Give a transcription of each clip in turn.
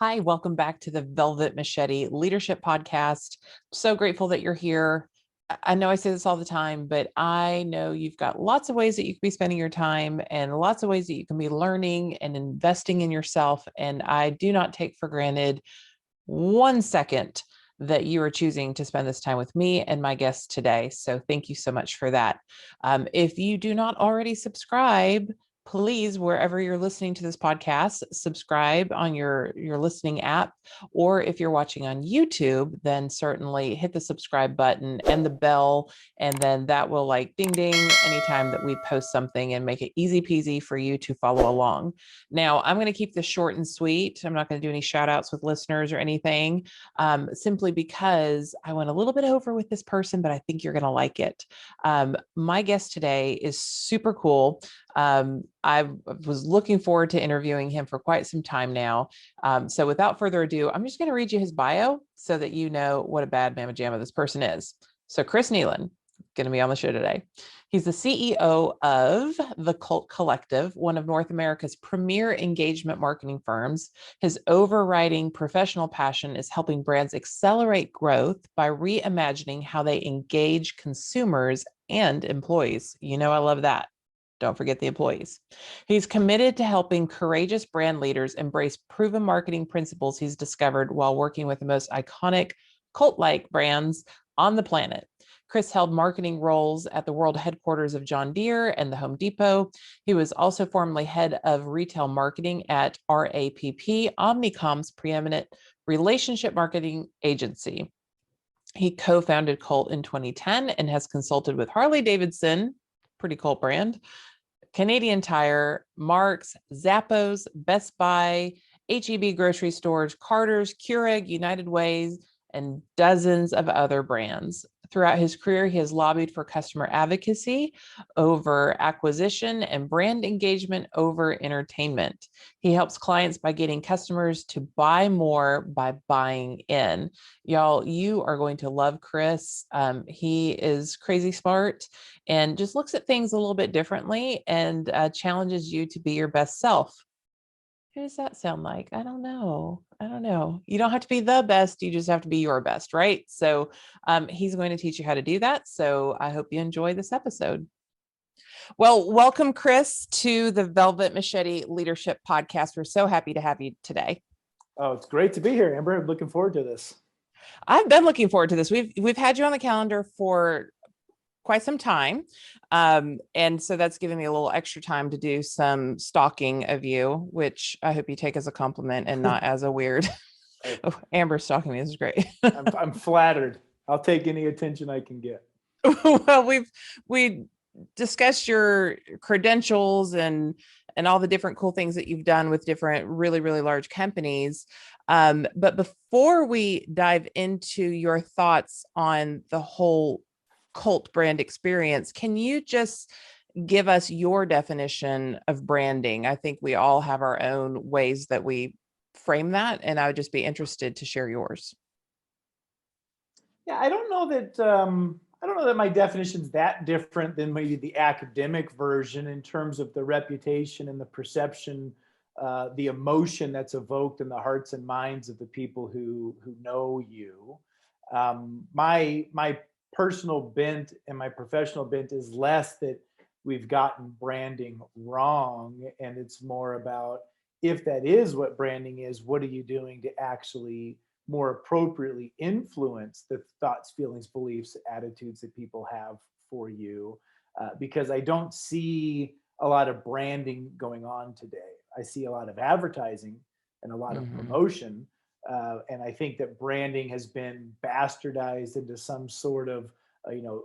Hi, welcome back to the Velvet Machete Leadership Podcast. So grateful that you're here. I know I say this all the time, but I know you've got lots of ways that you can be spending your time and lots of ways that you can be learning and investing in yourself. And I do not take for granted 1 second that you are choosing to spend this time with me and my guests today. So thank you so much for that. If you do not already subscribe, please, wherever you're listening to this podcast, subscribe on your listening app. Or if you're watching on YouTube, then certainly hit the subscribe button and the bell. And then that will like ding, ding anytime that we post something and make it easy peasy for you to follow along. Now, I'm going to keep this short and sweet. I'm not going to do any shout outs with listeners or anything, simply because I went a little bit over with this person, but I think you're going to like it. My guest today is super cool. I was looking forward to interviewing him for quite some time now. So without further ado, I'm just going to read you his bio so that you know what a bad mamma jamma this person is. So Chris Kneeland, going to be on the show today. He's the CEO of the Cult Collective, one of North America's premier engagement marketing firms. His overriding professional passion is helping brands accelerate growth by reimagining how they engage consumers and employees. You know, I love that. Don't forget the employees. He's committed to helping courageous brand leaders embrace proven marketing principles he's discovered while working with the most iconic cult-like brands on the planet. Chris held marketing roles at the world headquarters of John Deere and the Home Depot. He was also formerly head of retail marketing at RAPP, Omnicom's preeminent relationship marketing agency. He co-founded Colt in 2010 and has consulted with Harley-Davidson, pretty Colt brand, Canadian Tire, Marks, Zappos, Best Buy, H-E-B grocery stores, Carter's, Keurig, United Ways, and dozens of other brands. Throughout his career, he has lobbied for customer advocacy over acquisition and brand engagement over entertainment. He helps clients by getting customers to buy more by buying in. Y'all, you are going to love Chris. He is crazy smart and just looks at things a little bit differently and challenges you to be your best self. Who does that sound like? I don't know. You don't have to be the best. You just have to be your best, right? So he's going to teach you how to do that. So I hope you enjoy this episode. Well, welcome, Chris, to the Velvet Machete Leadership Podcast. We're so happy to have you today. Oh, it's great to be here, Amber. I'm looking forward to this. I've been looking forward to this. We've had you on the calendar for quite some time. And so that's given me a little extra time to do some stalking of you, which I hope you take as a compliment and not as a weird, oh, Amber stalking me. This is great. I'm flattered. I'll take any attention I can get. Well, we discussed your credentials and all the different cool things that you've done with different really, really large companies. But before we dive into your thoughts on the whole cult brand experience, can you just give us your definition of branding? I think we all have our own ways that we frame that, and I would just be interested to share yours. Yeah, I don't know that my definition's that different than maybe the academic version in terms of the reputation and the perception, the emotion that's evoked in the hearts and minds of the people who know you. My personal bent and my professional bent is less that we've gotten branding wrong, and it's more about, if that is what branding is, what are you doing to actually more appropriately influence the thoughts, feelings, beliefs, attitudes that people have for you? Because I don't see a lot of branding going on today. I see a lot of advertising and a lot of promotion. And I think that branding has been bastardized into some sort of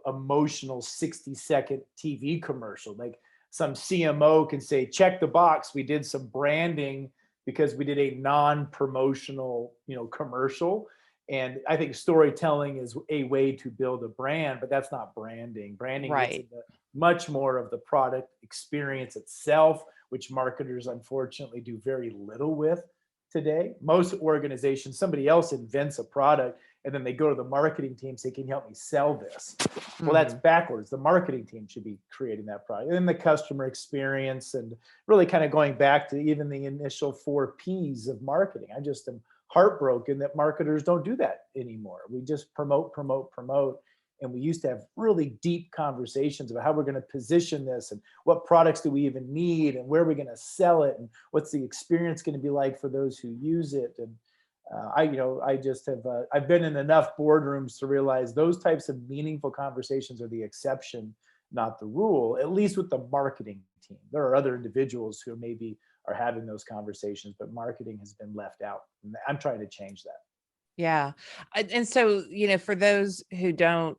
emotional 60-second TV commercial. Like some CMO can say, check the box, we did some branding because we did a non-promotional commercial. And I think storytelling is a way to build a brand, but that's not branding. Branding gets into much more of the product experience itself, which marketers unfortunately do very little with today. Most organizations, somebody else invents a product and then they go to the marketing team, say, can you help me sell this? Well, that's backwards. The marketing team should be creating that product. And then the customer experience, and really kind of going back to even the initial 4 Ps of marketing. I just am heartbroken that marketers don't do that anymore. We just promote. And we used to have really deep conversations about how we're going to position this, and what products do we even need, and where are we going to sell it, and what's the experience going to be like for those who use it. And I've been in enough boardrooms to realize those types of meaningful conversations are the exception, not the rule, at least with the marketing team. There are other individuals who maybe are having those conversations, but marketing has been left out. And I'm trying to change that. Yeah. And so, for those who don't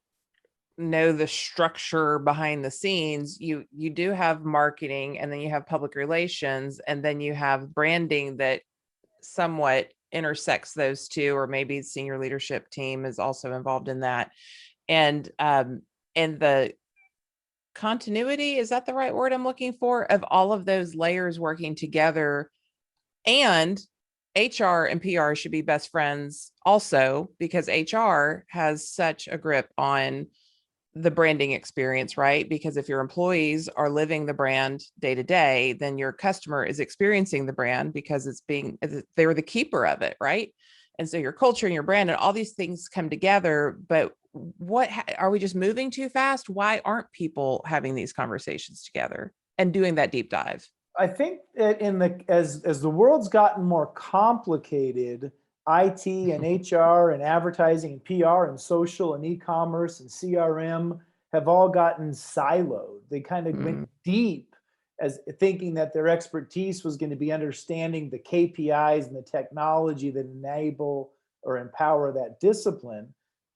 know the structure behind the scenes, you do have marketing, and then you have public relations, and then you have branding that somewhat intersects those two, or maybe the senior leadership team is also involved in that. And the continuity, is that the right word I'm looking for, of all of those layers working together. And HR and PR should be best friends also, because HR has such a grip on the branding experience, right? Because if your employees are living the brand day to day, then your customer is experiencing the brand because they were the keeper of it, right? And so your culture and your brand and all these things come together. But are we just moving too fast? Why aren't people having these conversations together and doing that deep dive? I think that as the world's gotten more complicated, IT and HR and advertising and PR and social and e-commerce and CRM have all gotten siloed. They kind of went deep, as thinking that their expertise was going to be understanding the KPIs and the technology that enable or empower that discipline.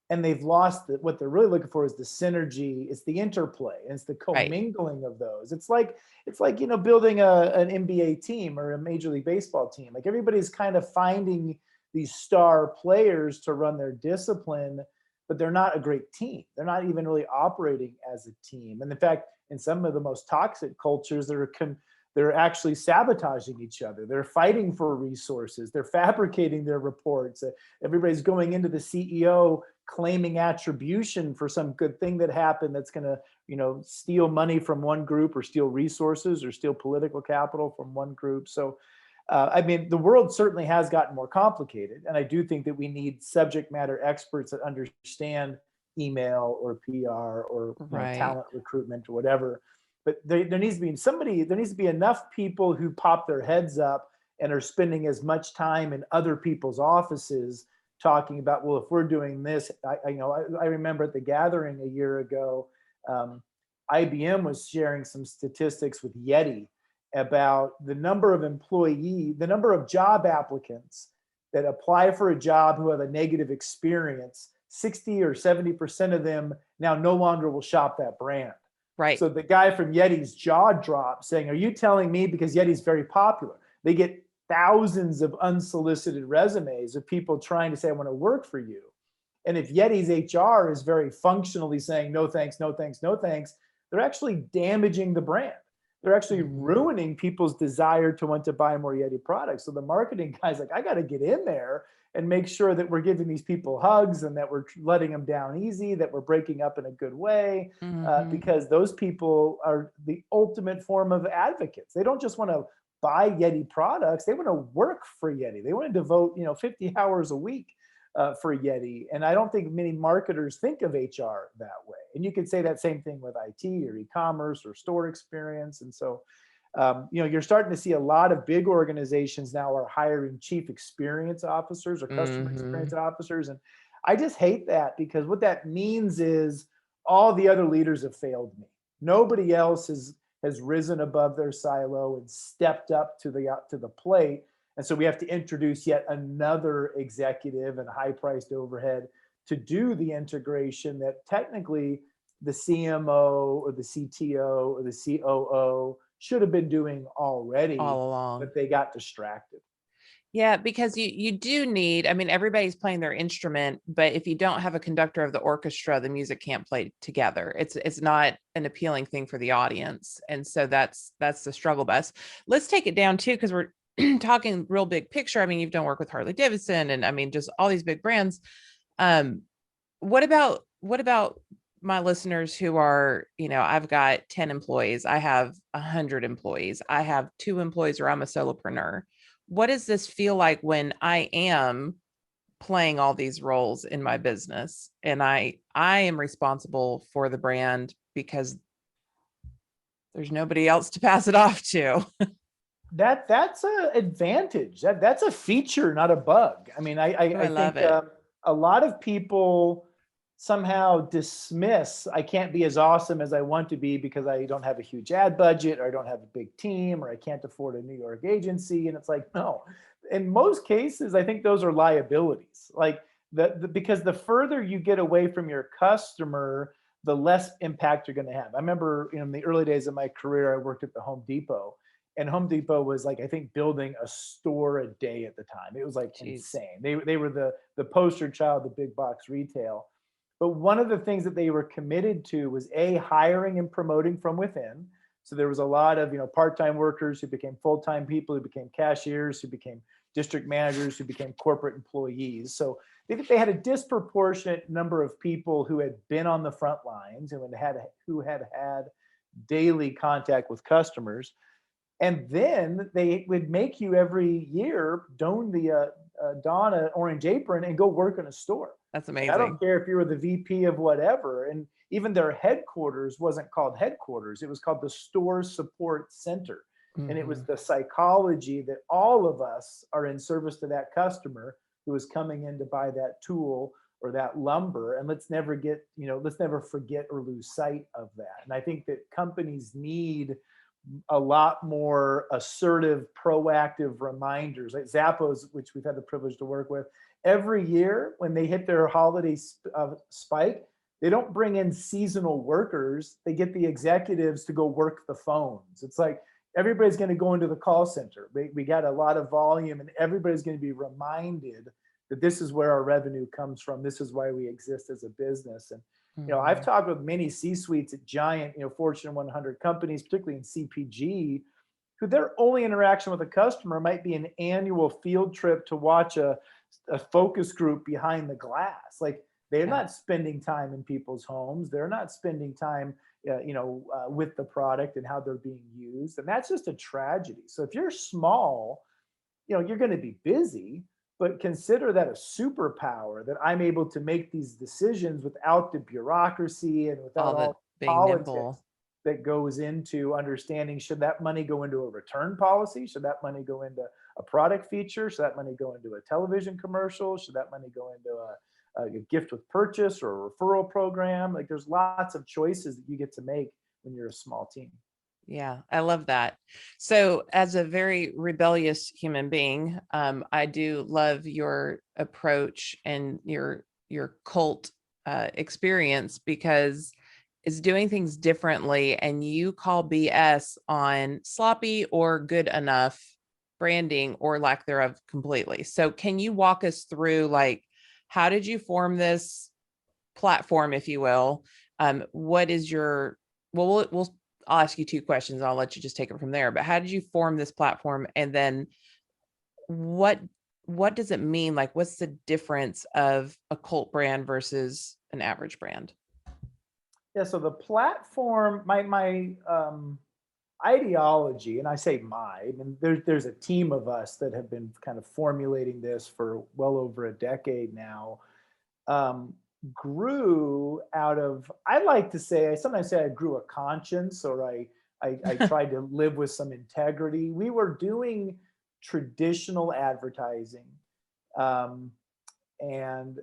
And they've lost what they're really looking for is the synergy. It's the interplay, and it's the commingling of those. It's like building an NBA team or a Major League Baseball team. Like, everybody's kind of finding these star players to run their discipline, but they're not a great team. They're not even really operating as a team. And in fact, in some of the most toxic cultures, they're actually sabotaging each other. They're fighting for resources. They're fabricating their reports. Everybody's going into the CEO claiming attribution for some good thing that happened that's going to, steal money from one group, or steal resources, or steal political capital from one group. So the world certainly has gotten more complicated. And I do think that we need subject matter experts that understand email or PR or talent recruitment or whatever. But there needs to be enough people who pop their heads up and are spending as much time in other people's offices talking about, well, if we're doing this, I remember at the gathering a year ago, IBM was sharing some statistics with Yeti about the number of job applicants that apply for a job who have a negative experience. 60 or 70% of them now no longer will shop that brand. Right. So the guy from Yeti's jaw dropped, saying, are you telling me, because Yeti's very popular, they get thousands of unsolicited resumes of people trying to say, I want to work for you. And if Yeti's HR is very functionally saying, no thanks, no thanks, no thanks, they're actually damaging the brand. They're actually ruining people's desire to want to buy more Yeti products. So the marketing guy's like, I got to get in there and make sure that we're giving these people hugs, and that we're letting them down easy, that we're breaking up in a good way, because those people are the ultimate form of advocates. They don't just want to buy Yeti products. They want to work for Yeti. They want to devote, 50 hours a week for Yeti. And I don't think many marketers think of HR that way. And you could say that same thing with IT or e-commerce or store experience. And so, you're starting to see a lot of big organizations now are hiring chief experience officers or customer experience officers. And I just hate that, because what that means is all the other leaders have failed me. Nobody else has risen above their silo and stepped up to the plate. And so we have to introduce yet another executive and high-priced overhead to do the integration that technically the CMO or the CTO or the COO should have been doing already, all along, but they got distracted. Yeah, because you do need, everybody's playing their instrument, but if you don't have a conductor of the orchestra, the music can't play together. It's not an appealing thing for the audience. And so that's the struggle bus. Let's take it down too, because we're talking real big picture. You've done work with Harley Davidson and just all these big brands. Um, what about my listeners who are, I've got 10 employees, I have 100 employees, I have 2 employees, or I'm a solopreneur. What does this feel like when I am playing all these roles in my business and I am responsible for the brand because there's nobody else to pass it off to? That's an advantage. That's a feature, not a bug. I mean, I I love think it. a lot of people somehow dismiss I can't be as awesome as I want to be because I don't have a huge ad budget, or I don't have a big team, or I can't afford a New York agency. And it's like, no, in most cases, I think those are liabilities. Like because the further you get away from your customer, the less impact you're going to have. I remember in the early days of my career, I worked at the Home Depot. And Home Depot was like, I think, building a store a day at the time. It was like Jeez. insane. They were the poster child of big box retail. But one of the things that they were committed to was hiring and promoting from within. So there was a lot of part-time workers who became full-time people, who became cashiers, who became district managers, who became corporate employees. So they had a disproportionate number of people who had been on the front lines and who had daily contact with customers. And then they would make you every year don an orange apron and go work in a store. That's And I don't amazing. care if you were the VP of whatever. And even their headquarters wasn't called headquarters. It was called the Store Support Center. And it was Mhm. the psychology that all of us are in service to that customer who is coming in to buy that tool or that lumber. And let's never forget or lose sight of that. And I think that companies need a lot more assertive, proactive reminders. Like Zappos, which we've had the privilege to work with, every year when they hit their holiday spike, they don't bring in seasonal workers. They get the executives to go work the phones. It's like everybody's going to go into the call center. We got a lot of volume, and everybody's going to be reminded that this is where our revenue comes from. This is why we exist as a business. And I've Mhm. talked with many C-suites at giant, Fortune 100 companies, particularly in CPG, who their only interaction with a customer might be an annual field trip to watch a focus group behind the glass. Like they're Yeah. not spending time in people's homes. They're not spending time, with the product and how they're being used. And that's just a tragedy. So if you're small, you're going to be busy, but consider that a superpower, that I'm able to make these decisions without the bureaucracy and without All all the the being politics nimble. that goes into understanding, should that money go into a return policy? Should that money go into a product feature? Should that money go into a television commercial? Should that money go into a gift with purchase or a referral program? Like there's lots of choices that you get to make when you're a small team. Yeah, I love that. So, as a very rebellious human being, I do love your approach and your cult experience, because it's doing things differently, and you call BS on sloppy or good enough branding or lack thereof completely. So, can you walk us through, like, how did you form this platform, if you will? What is your, we'll I'll ask you 2 questions. I'll let you just take it from there. But how did you form this platform? And then what what does it mean? Like, what's the difference of a cult brand versus an average brand? Yeah, so the platform, my ideology, and I say I mean, there's a team of us that have been kind of formulating this for well over a decade now. Um, Grew out of, I like to say, I sometimes say I grew a conscience, or I tried to live with some integrity. We were doing traditional advertising, um, and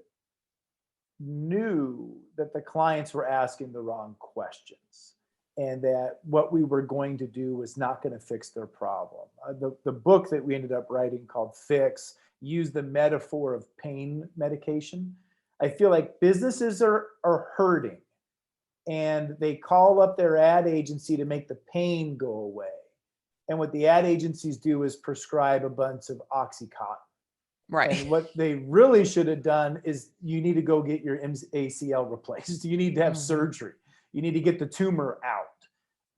knew that the clients were asking the wrong questions, and that what we were going to do was not going to fix their problem. The book that we ended up writing, called Fix, used the metaphor of pain medication. I feel like businesses are hurting, and they call up their ad agency to make the pain go away. And what the ad agencies do is prescribe a bunch of Oxycontin. Right. And what they really should have done is, you need to go get your ACL replaced. You need to have Mhm. surgery. You need to get the tumor out.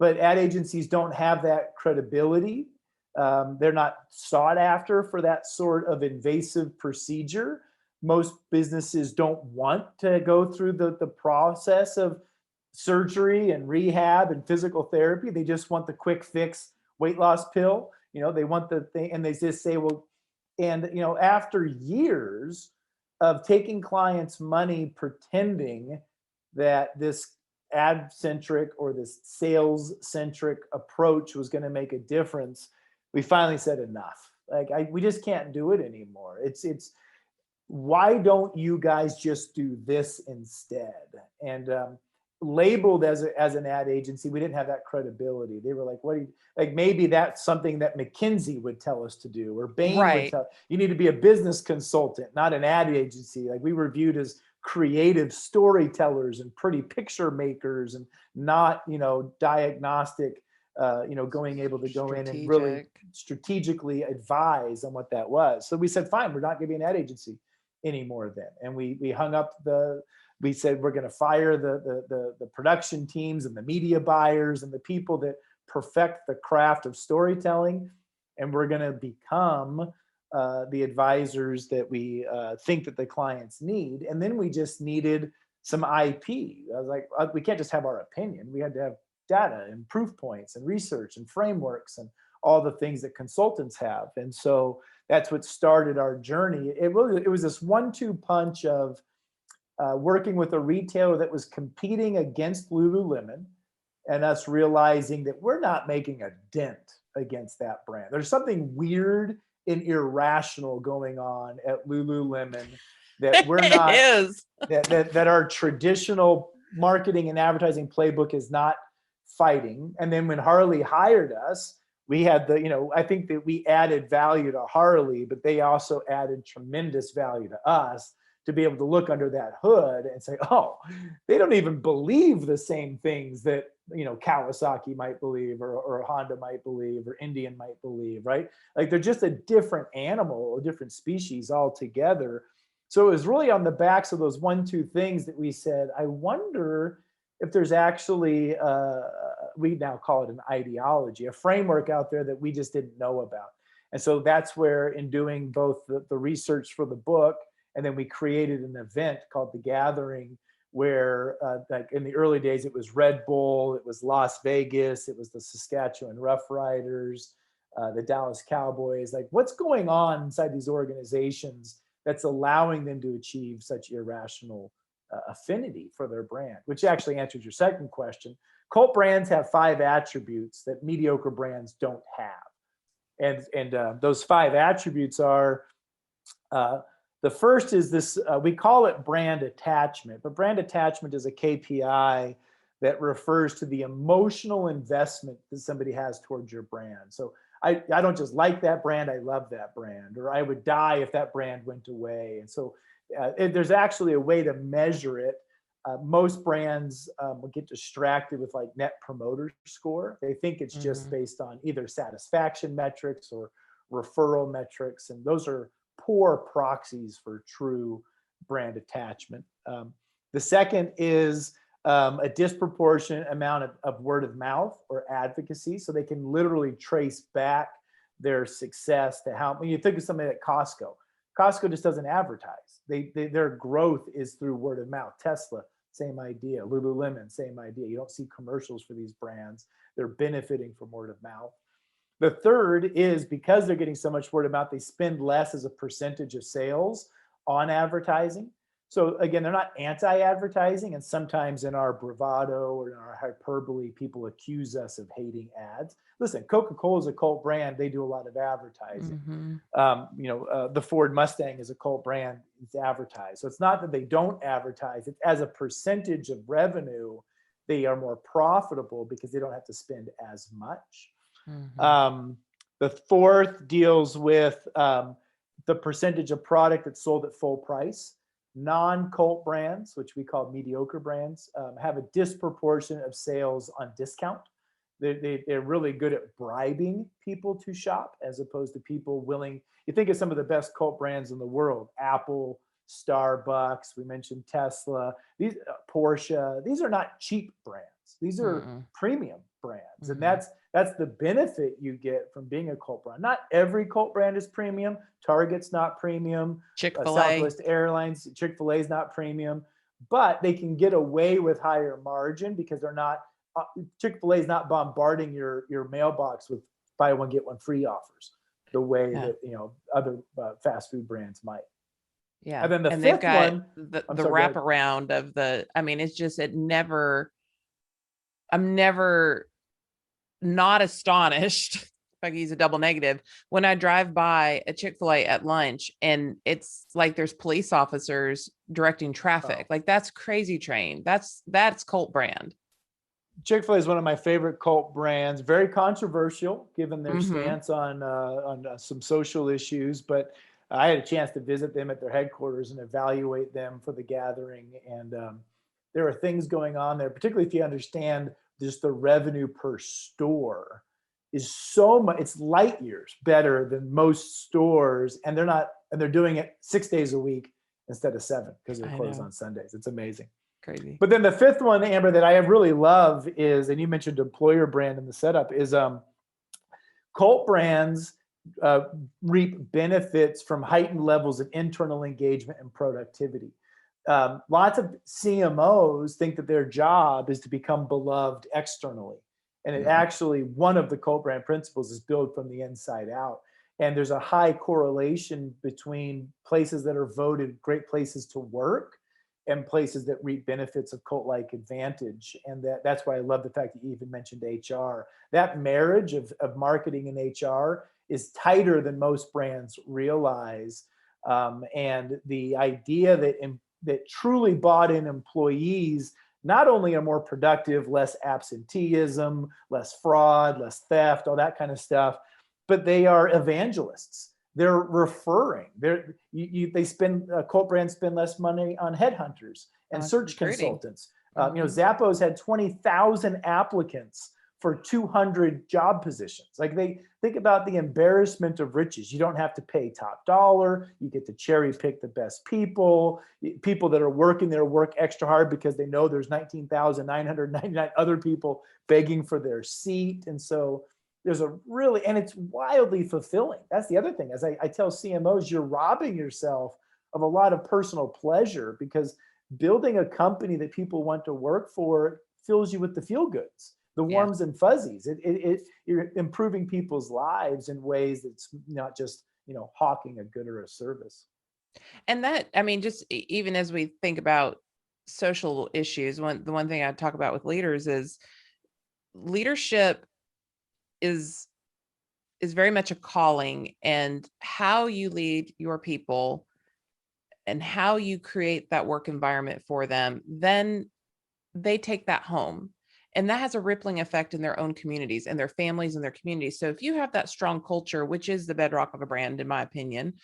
But ad agencies don't have that credibility. They're not sought after for that sort of invasive procedure. most businesses don't want to go through the process of surgery and rehab and physical therapy. They just want the quick fix weight loss pill. They want the thing, and they just say, well, and after years of taking clients' money, pretending that this ad centric or this sales centric approach was going to make a difference, we finally said enough. We just can't do it anymore. It's why don't you guys just do this instead? And labeled as an ad agency, we didn't have that credibility. They were like, what do you, like, maybe that's something that McKinsey would tell us to do, or Bain would tell you. Need to be a business consultant, not an ad agency. Like, we were viewed as creative storytellers and pretty picture makers, and not diagnostic, going able to go in and really strategically advise on what that was. So we said, fine, we're not going to be an ad agency anymore then. And we hung up we said, we're going to fire the production teams and the media buyers and the people that perfect the craft of storytelling. And we're going to become the advisors that we think that the clients need. And then we just needed some IP. I was like, we can't just have our opinion. We had to have data and proof points and research and frameworks and all the things that consultants have. And so that's what started our journey. It was this 1-2 punch of working with a retailer that was competing against Lululemon, and us realizing that we're not making a dent against that brand. There's something weird and irrational going on at Lululemon that we're not, that our traditional marketing and advertising playbook is not fighting. And then when Harley hired us, we had I think that we added value to Harley, but they also added tremendous value to us, to be able to look under that hood and say, oh, they don't even believe the same things that, Kawasaki might believe, or Honda might believe, or Indian might believe, right? Like, they're just a different animal, a different species altogether. So it was really on the backs of those 1-2 things that we said, I wonder if there's actually, we now call it an ideology, a framework out there that we just didn't know about. And so that's where, in doing both the research for the book, and then we created an event called The Gathering, where like in the early days, it was Red Bull, it was Las Vegas, it was the Saskatchewan Rough Riders, the Dallas Cowboys. Like, what's going on inside these organizations that's allowing them to achieve such irrational affinity for their brand? Which actually answers your second question. Cult brands have 5 attributes that mediocre brands don't have. And those 5 attributes are, the first is this, we call it brand attachment, but brand attachment is a KPI that refers to the emotional investment that somebody has towards your brand. So I don't just like that brand, I love that brand, or I would die if that brand went away. And so there's actually a way to measure it. Most brands will get distracted with like net promoter score. They think it's just based on either satisfaction metrics or referral metrics. And those are poor proxies for true brand attachment. The second is a disproportionate amount of word of mouth or advocacy. So they can literally trace back their success to how, when you think of somebody like Costco just doesn't advertise. Their growth is through word of mouth. Tesla, same idea. Lululemon, same idea. You don't see commercials for these brands. They're benefiting from word of mouth. The third is, because they're getting so much word of mouth, they spend less as a percentage of sales on advertising. So again, they're not anti-advertising, and sometimes in our bravado or in our hyperbole, people accuse us of hating ads. Listen, Coca-Cola is a cult brand. They do a lot of advertising. The Ford Mustang is a cult brand. It's advertised. So it's not that they don't advertise. It's as a percentage of revenue, they are more profitable because they don't have to spend as much. The fourth deals with the percentage of product that's sold at full price. Non-cult brands, which we call mediocre brands, have a disproportion of sales on discount. They're really good at bribing people to shop, as opposed to people willing. You think of some of the best cult brands in the world: Apple, Starbucks, we mentioned Tesla, these Porsche. These are not cheap brands. These are Mm-mm. premium brands. And Mhm. that's the benefit you get from being a cult brand. Not every cult brand is premium. Target's not premium. Chick-fil-A. Southwest Airlines, Chick-fil-A is not premium, but they can get away with higher margin because they're not, Chick-fil-A is not bombarding your mailbox with buy one, get one free offers the way Yeah. that, other fast food brands might. Yeah. And then the And they've fifth got one, I'm the sorry, go ahead. wraparound of I mean, it's just, I'm never not astonished, if I can use a double negative, when I drive by a Chick-fil-A at lunch and it's like there's police officers directing traffic. Oh. Like that's Crazy Train. That's cult brand. Chick-fil-A is one of my favorite cult brands. Very controversial, given their Mm-hmm. stance on some social issues. But I had a chance to visit them at their headquarters and evaluate them for the gathering. And there are things going on there, particularly if you understand just the revenue per store is so much. It's light years better than most stores, and they're doing it 6 days a week instead of 7 because they're I closed know. on Sundays. It's amazing. Crazy. But then the fifth one, Amber, that I really love is, and you mentioned employer brand in the setup, is cult brands reap benefits from heightened levels of internal engagement and productivity. Lots of CMOs think that their job is to become beloved externally. And it actually, one of the cult brand principles is build from the inside out. And there's a high correlation between places that are voted great places to work and places that reap benefits of cult-like advantage. And that's why I love the fact that you even mentioned HR. That marriage of marketing and HR is tighter than most brands realize. And the idea that truly bought in employees not only are more productive, less absenteeism, less fraud, less theft, all that kind of stuff, but they are evangelists. They're referring. They spend cult brands spend less money on headhunters and search Recruiting. consultants. Zappos had 20,000 applicants for 200 job positions. Like, they think about the embarrassment of riches. You don't have to pay top dollar. You get to cherry pick the best people. People that are working there work extra hard because they know there's 19,999 other people begging for their seat. And so there's and it's wildly fulfilling. That's the other thing. As I tell CMOs, you're robbing yourself of a lot of personal pleasure because building a company that people want to work for fills you with the feel goods, the warms and fuzzies. You're improving people's lives in ways that's not just, hawking a good or a service. And that, I mean, just even as we think about social issues, the one thing I talk about with leaders is leadership is very much a calling, and how you lead your people and how you create that work environment for them, then they take that home, and that has a rippling effect in their own communities and their families and their communities. So if you have that strong culture, which is the bedrock of a brand, in my opinion,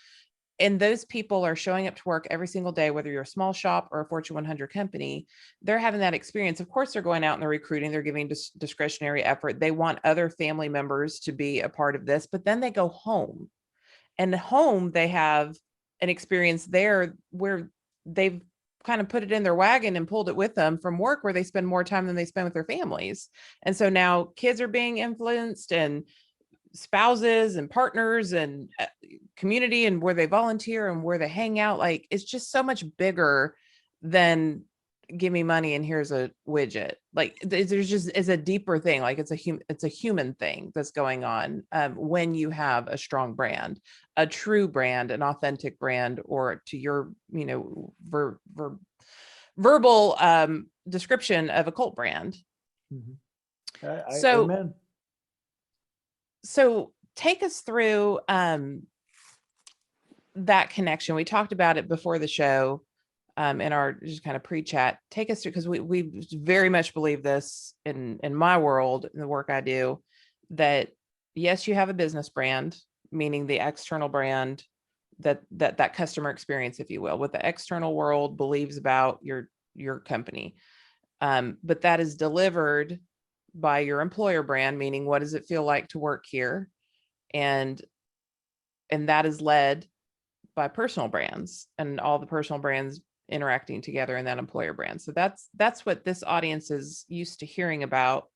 and those people are showing up to work every single day, whether you're a small shop or a Fortune 100 company, they're having that experience. Of course, they're going out and they're recruiting, they're giving discretionary effort. They want other family members to be a part of this, but then they go home, and home, they have an experience there where they've kind of put it in their wagon and pulled it with them from work, where they spend more time than they spend with their families. And so now kids are being influenced, and spouses and partners and community, and where they volunteer and where they hang out. Like, it's just so much bigger than give me money and here's a widget. Like, there's just is a deeper thing. Like, it's a human thing that's going on when you have a strong brand, a true brand, an authentic brand, or to your verbal description of a cult brand. Amen. So take us through that connection. We talked about it before the show in our just kind of pre-chat. Take us through, because we very much believe this in my world, in the work I do, that yes, you have a business brand, meaning the external brand, that customer experience, if you will, what the external world believes about your company. But that is delivered by your employer brand, meaning what does it feel like to work here? And that is led by personal brands, and all the personal brands interacting together in that employer brand. So that's what this audience is used to hearing about.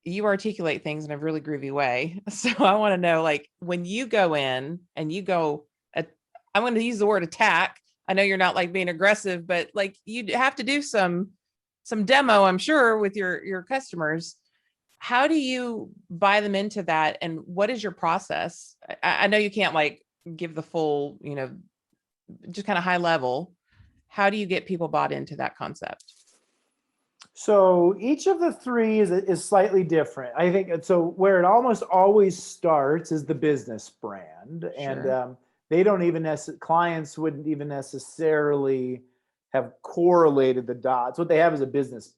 You articulate things in a really groovy way. So I want to know, like, when you go in and you go, I'm going to use the word attack. I know you're not like being aggressive, but like you have to do some demo, I'm sure, with your customers. How do you buy them into that? And what is your process? I know you can't like give the full, just kind of high level. How do you get people bought into that concept? So each of the three is slightly different. I think so. Where it almost always starts is the business brand, Sure. and they don't even clients wouldn't even necessarily have correlated the dots. What they have is a business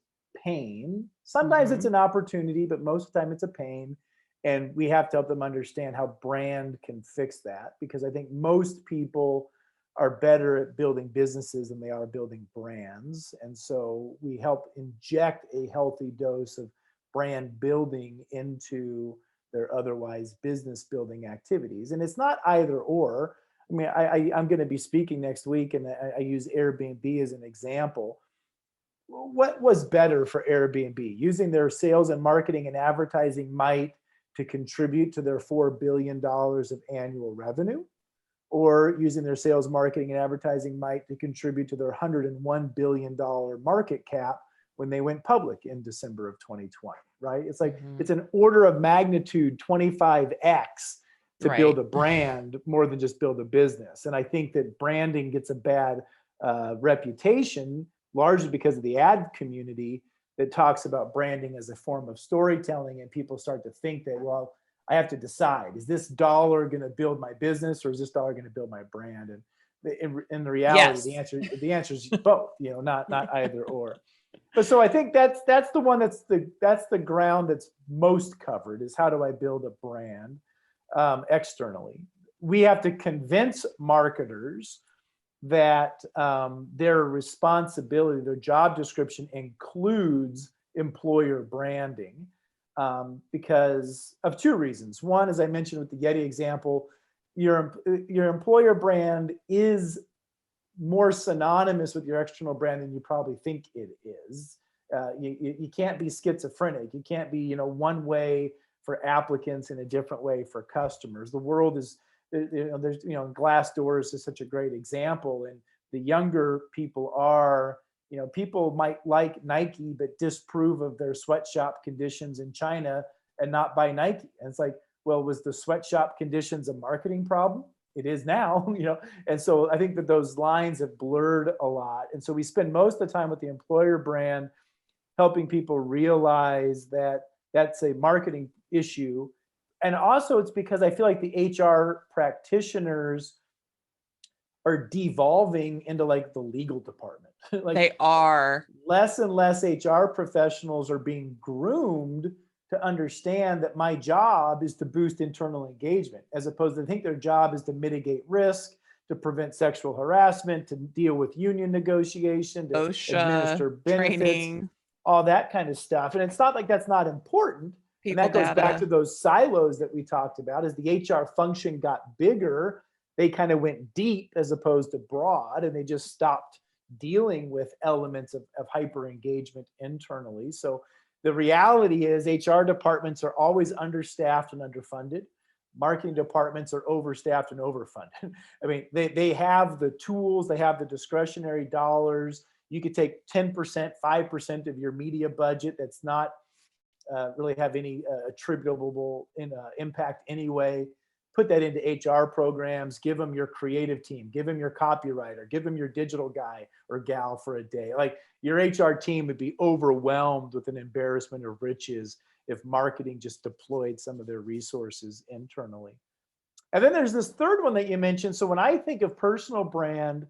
pain. Sometimes it's an opportunity, but most of the time it's a pain, and we have to help them understand how brand can fix that, because I think most people are better at building businesses than they are building brands. And so we help inject a healthy dose of brand building into their otherwise business building activities. And it's not either or. I mean, I'm going to be speaking next week, and I use Airbnb as an example. What was better for Airbnb? Using their sales and marketing and advertising might to contribute to their $4 billion of annual revenue, or using their sales, marketing, and advertising might to contribute to their $101 billion market cap when they went public in December of 2020, right? It's like, it's an order of magnitude 25x to build a brand more than just build a business. And I think that branding gets a bad reputation, largely because of the ad community that talks about branding as a form of storytelling. And people start to think that, well, I have to decide, is this dollar going to build my business, or is this dollar going to build my brand? And in the reality, Yes. the answer is both, not either or. But so I think that's the one that's the ground that's most covered, is how do I build a brand externally. We have to convince marketers that their responsibility, their job description includes employer branding. Because of two reasons. One, as I mentioned with the Yeti example, your employer brand is more synonymous with your external brand than you probably think it is. You can't be schizophrenic. You can't be one way for applicants and a different way for customers. The world is there's Glassdoor is such a great example, and the younger people are. People might like Nike, but disapprove of their sweatshop conditions in China and not buy Nike. And it's like, well, was the sweatshop conditions a marketing problem? It is now, And so I think that those lines have blurred a lot. And so we spend most of the time with the employer brand, helping people realize that that's a marketing issue. And also it's because I feel like the HR practitioners are devolving into like the legal department. Like, they are. Less and less HR professionals are being groomed to understand that my job is to boost internal engagement, as opposed to think their job is to mitigate risk, to prevent sexual harassment, to deal with union negotiation, to OSHA, administer benefits, training, all that kind of stuff. And it's not like that's not important. And that goes back to those silos that we talked about. As the HR function got bigger, they kind of went deep as opposed to broad, and they just stopped dealing with elements of hyper engagement internally. So the reality is HR departments are always understaffed and underfunded. Marketing departments are overstaffed and overfunded. I mean, they have the tools, they have the discretionary dollars. You could take 10%, 5% of your media budget that's not really have any attributable impact anyway. Put that into HR programs, give them your creative team, give them your copywriter, give them your digital guy or gal for a day. Like, your HR team would be overwhelmed with an embarrassment of riches if marketing just deployed some of their resources internally. And then there's this third one that you mentioned. So when I think of personal brand,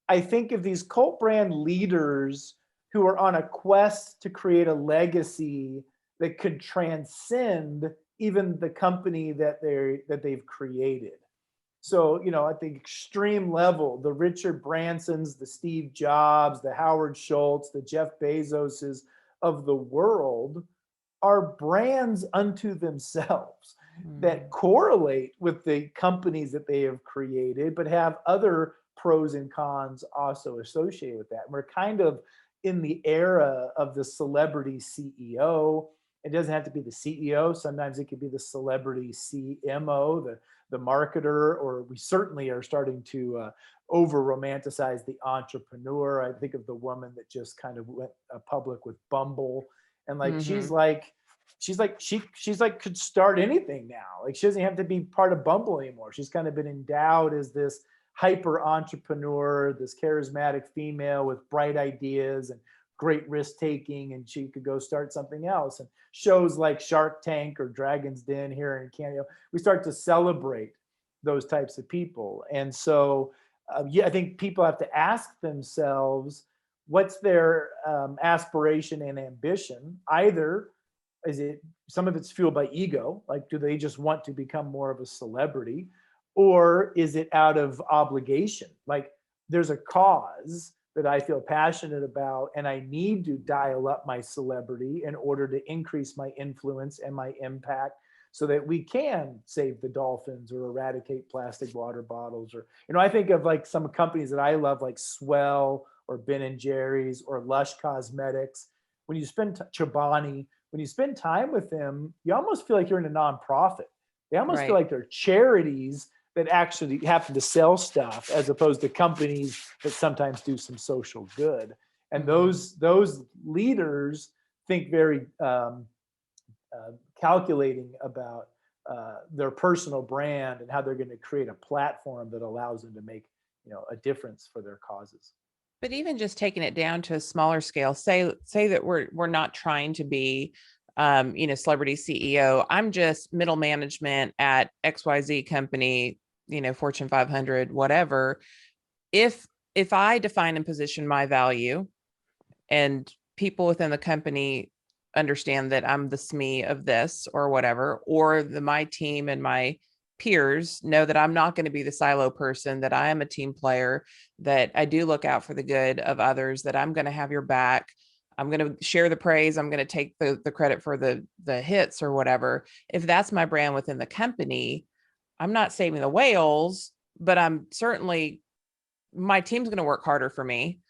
I think of these cult brand leaders who are on a quest to create a legacy that could transcend even the company that they've created. So, at the extreme level, the Richard Bransons, the Steve Jobs, the Howard Schultz, the Jeff Bezoses of the world are brands unto themselves that correlate with the companies that they have created, but have other pros and cons also associated with that. We're kind of in the era of the celebrity CEO. It doesn't have to be the CEO. Sometimes it could be the celebrity CMO, the marketer, or we certainly are starting to over romanticize the entrepreneur. I think of the woman that just kind of went public with Bumble, and like she's like could start anything now. Like she doesn't have to be part of Bumble anymore. She's kind of been endowed as this hyper entrepreneur, this charismatic female with bright ideas and great risk taking, and she could go start something else. And shows like Shark Tank or Dragon's Den here in Canada, we start to celebrate those types of people. And so I think people have to ask themselves, what's their aspiration and ambition? Either is it, some of it's fueled by ego, like do they just want to become more of a celebrity, or is it out of obligation? Like there's a cause that I feel passionate about, and I need to dial up my celebrity in order to increase my influence and my impact so that we can save the dolphins or eradicate plastic water bottles. Or, I think of like some companies that I love, like Swell or Ben and Jerry's or Lush Cosmetics. When you spend Chobani, when you spend time with them, you almost feel like you're in a nonprofit. They almost feel like they're charities that actually happen to sell stuff, as opposed to companies that sometimes do some social good. And those leaders think very calculating about their personal brand and how they're going to create a platform that allows them to make a difference for their causes. But even just taking it down to a smaller scale, say that we're not trying to be celebrity CEO. I'm just middle management at XYZ company, Fortune 500, whatever. If I define and position my value and people within the company understand that I'm the SME of this or whatever, or my team and my peers know that I'm not going to be the silo person, that I am a team player, that I do look out for the good of others, that I'm going to have your back. I'm going to share the praise. I'm going to take the credit for the hits or whatever. If that's my brand within the company, I'm not saving the whales, but I'm certainly, my team's going to work harder for me.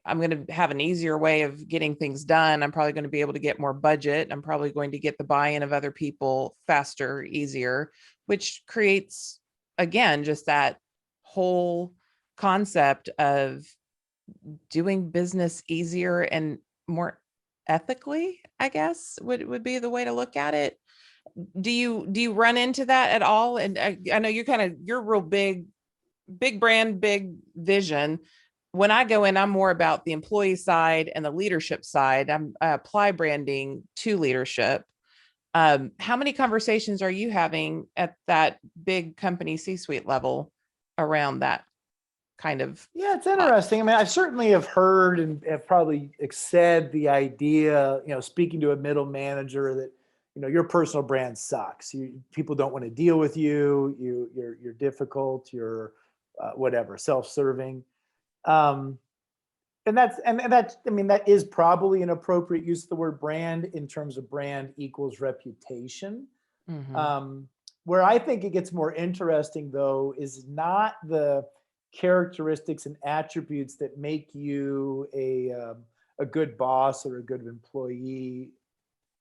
I'm going to have an easier way of getting things done. I'm probably going to be able to get more budget. I'm probably going to get the buy-in of other people faster, easier, which creates, again, just that whole concept of doing business easier and more ethically, I guess would be the way to look at it. Do you run into that at all? And I know you're real big brand, big vision. When I go in, I'm more about the employee side and the leadership side. I apply branding to leadership. How many conversations are you having at that big company C-suite level around that kind of? Yeah, it's interesting. I mean, I certainly have heard and have probably said the idea, speaking to a middle manager, that your personal brand sucks. People don't want to deal with you. You're difficult. You're whatever, self-serving. And that's, I mean, that is probably an appropriate use of the word brand in terms of brand equals reputation. Where I think it gets more interesting, though, is not the characteristics and attributes that make you a good boss or a good employee.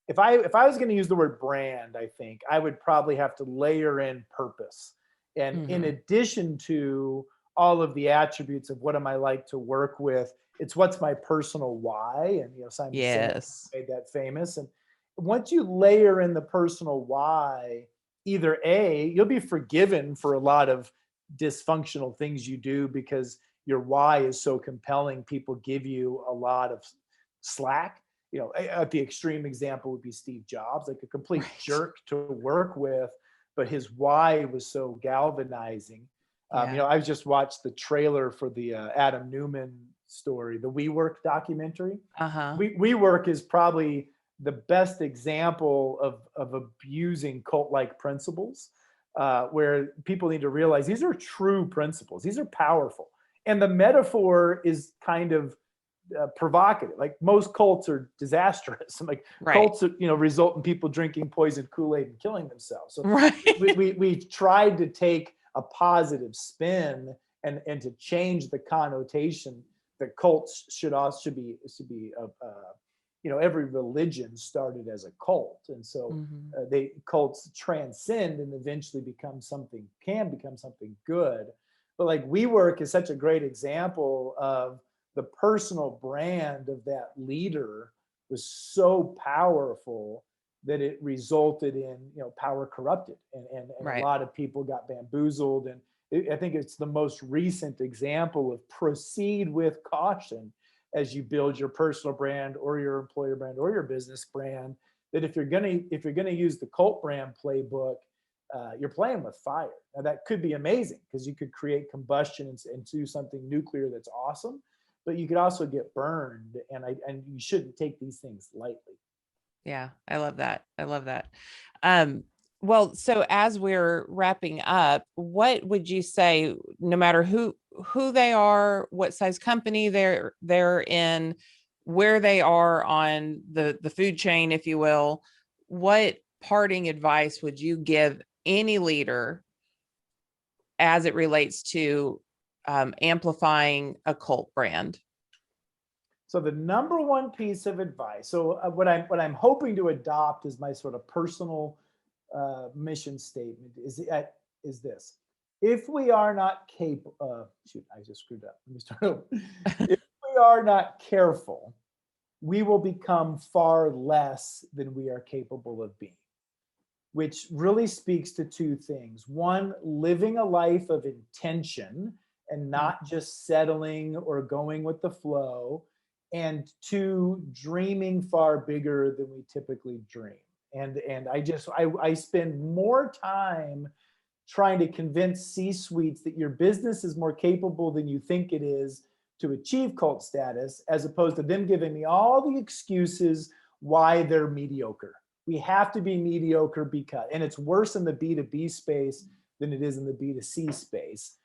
If I was going to use the word brand, I think I would probably have to layer in purpose. And in addition to all of the attributes of what am I like to work with, it's what's my personal why. And Simon Sinek made that famous. And once you layer in the personal why, either A, you'll be forgiven for a lot of dysfunctional things you do because your why is so compelling. People give you a lot of slack. At the extreme example would be Steve Jobs, like a complete jerk to work with, but his why was so galvanizing. I just watched the trailer for the Adam Newman story, the WeWork documentary. WeWork is probably the best example of abusing cult-like principles, where people need to realize these are true principles. These are powerful. And the metaphor is kind of provocative. Like most cults are disastrous. Like cults, result in people drinking poison Kool-Aid and killing themselves. So we tried to take a positive spin and to change the connotation that cults should be every religion started as a cult, and so cults transcend and eventually can become something good. But like WeWork is such a great example of the personal brand of that leader was so powerful that it resulted in power corrupted, and Right. a lot of people got bamboozled. And I think it's the most recent example of proceed with caution as you build your personal brand or your employer brand or your business brand, that if you're gonna use the cult brand playbook, you're playing with fire. Now that could be amazing because you could create combustion and do something nuclear that's awesome, but you could also get burned, and you shouldn't take these things lightly. Yeah, I love that. I love that. Well, so as we're wrapping up, what would you say, no matter who they are, what size company they're in, where they are on the food chain, if you will, what parting advice would you give any leader as it relates to amplifying a cult brand? So the number one piece of advice, so what I'm hoping to adopt is my sort of personal mission statement is this: if we are not capable, I just screwed up. Let me start over. If we are not careful, we will become far less than we are capable of being, which really speaks to two things. One, living a life of intention and not just settling or going with the flow. And two, dreaming far bigger than we typically dream. And I spend more time trying to convince C-suites that your business is more capable than you think it is to achieve cult status, as opposed to them giving me all the excuses why they're mediocre. We have to be mediocre because, and it's worse in the B2B space than it is in the B2C space.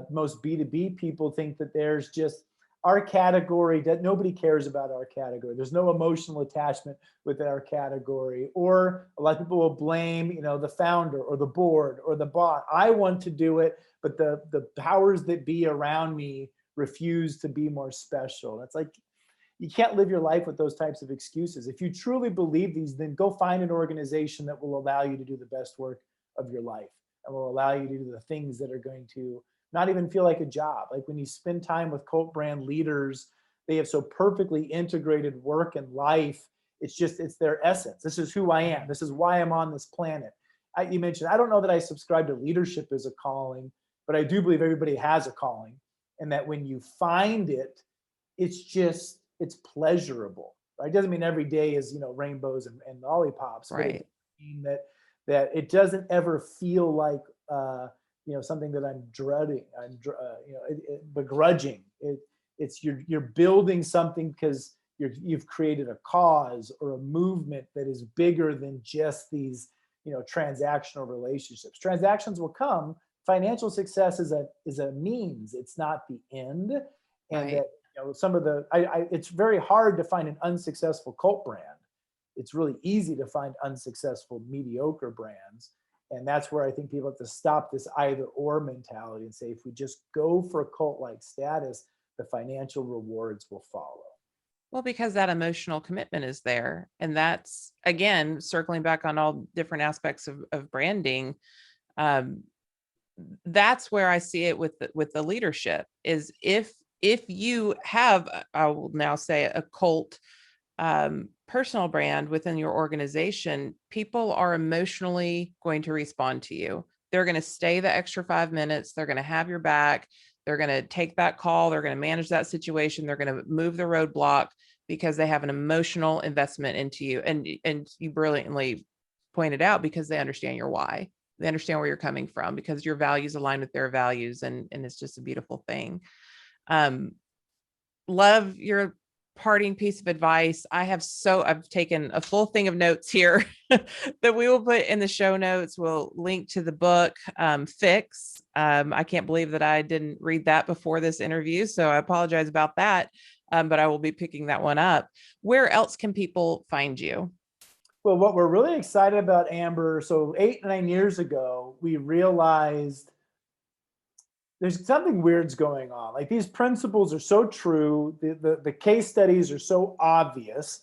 Most B2B people think that there's just our category, that nobody cares about our category. There's no emotional attachment with our category. Or a lot of people will blame, the founder or the board or the bot. I want to do it, but the powers that be around me refuse to be more special. It's like, you can't live your life with those types of excuses. If you truly believe these, then go find an organization that will allow you to do the best work of your life and will allow you to do the things that are going to not even feel like a job. Like when you spend time with cult brand leaders, they have so perfectly integrated work and life. It's their essence. This is who I am. This is why I'm on this planet. You mentioned, I don't know that I subscribe to leadership as a calling, but I do believe everybody has a calling, and that when you find it, it's pleasurable. Right? It doesn't mean every day is, rainbows and lollipops, Right. But it mean that it doesn't ever feel like, something that I'm dreading, begrudging. It's you're building something because you've created a cause or a movement that is bigger than just these, transactional relationships. Transactions will come. Financial success is a means. It's not the end. And Right. that some of it's very hard to find an unsuccessful cult brand. It's really easy to find unsuccessful mediocre brands. And that's where I think people have to stop this either or mentality and say, if we just go for a cult-like status, the financial rewards will follow. Well, because that emotional commitment is there. And that's, again, circling back on all different aspects of branding. That's where I see it with the leadership is if you have, I will now say, a cult personal brand within your organization, people are emotionally going to respond to you. They're going to stay the extra 5 minutes. They're going to have your back. They're going to take that call. They're going to manage that situation. They're going to move the roadblock because they have an emotional investment into you. And you brilliantly pointed out, because they understand your why. They understand where you're coming from because your values align with their values. And it's just a beautiful thing. Love your parting piece of advice. I've taken a full thing of notes here that we will put in the show notes. We'll link to the book, Fix. I can't believe that I didn't read that before this interview, so I apologize about that. But I will be picking that one up. Where else can people find you? Well, what we're really excited about, Amber, so 8-9 years ago, we realized there's something weird's going on. Like these principles are so true. The case studies are so obvious.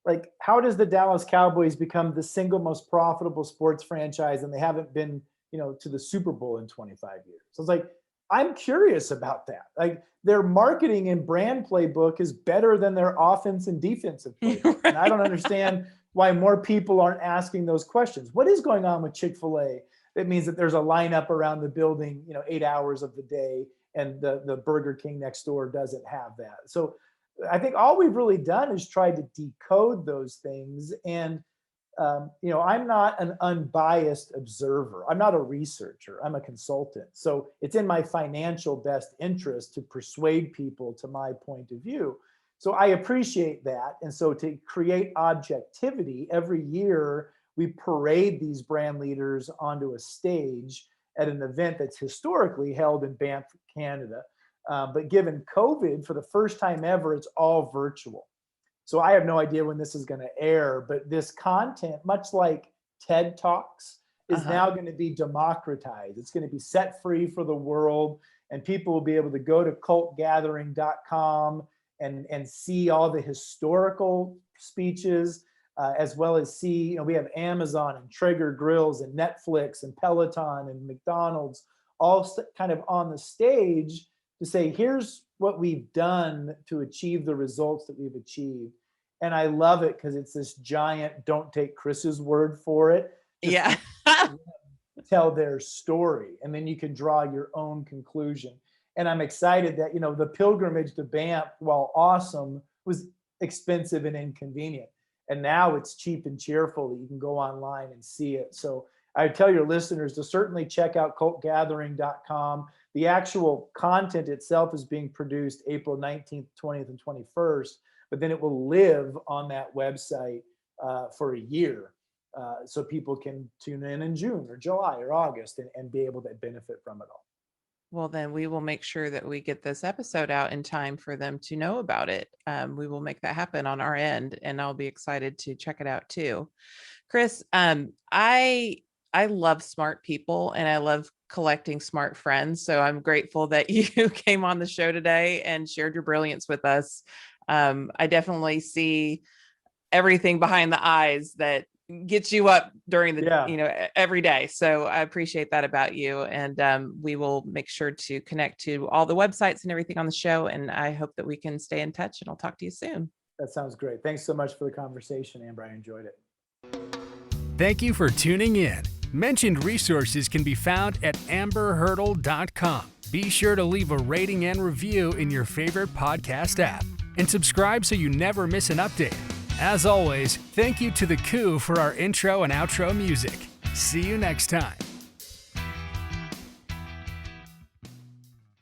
Like, how does the Dallas Cowboys become the single most profitable sports franchise and they haven't been, to the Super Bowl in 25 years? So it's like, I'm curious about that. Like their marketing and brand playbook is better than their offense and defensive playbook. And I don't understand why more people aren't asking those questions. What is going on with Chick-fil-A? That means that there's a lineup around the building, 8 hours of the day, and the Burger King next door doesn't have that. So I think all we've really done is tried to decode those things. And, I'm not an unbiased observer. I'm not a researcher. I'm a consultant. So it's in my financial best interest to persuade people to my point of view. So I appreciate that. And so to create objectivity, every year we parade these brand leaders onto a stage at an event that's historically held in Banff, Canada. But given COVID, for the first time ever, it's all virtual. So I have no idea when this is going to air, but this content, much like TED Talks, is now going to be democratized. It's going to be set free for the world, and people will be able to go to cultgathering.com and see all the historical speeches, as well as see, we have Amazon and Traeger grills and Netflix and Peloton and McDonald's all kind of on the stage to say, here's what we've done to achieve the results that we've achieved. And I love it because it's this giant, don't take Chris's word for it. Yeah. Tell their story. And then you can draw your own conclusion. And I'm excited that, the pilgrimage to Banff, while awesome, was expensive and inconvenient. And now it's cheap and cheerful that you can go online and see it. So I tell your listeners to certainly check out cultgathering.com. The actual content itself is being produced April 19th, 20th, and 21st, but then it will live on that website for a year. So people can tune in June or July or August and be able to benefit from it all. Well, then we will make sure that we get this episode out in time for them to know about it. We will make that happen on our end, and I'll be excited to check it out too. Chris, I love smart people and I love collecting smart friends. So I'm grateful that you came on the show today and shared your brilliance with us. I definitely see everything behind the eyes that gets you up during the, every day. So I appreciate that about you. And we will make sure to connect to all the websites and everything on the show. And I hope that we can stay in touch, and I'll talk to you soon. That sounds great. Thanks so much for the conversation, Amber. I enjoyed it. Thank you for tuning in. Mentioned resources can be found at amberhurdle.com. Be sure to leave a rating and review in your favorite podcast app and subscribe so you never miss an update. As always, thank you to The Coup for our intro and outro music. See you next time.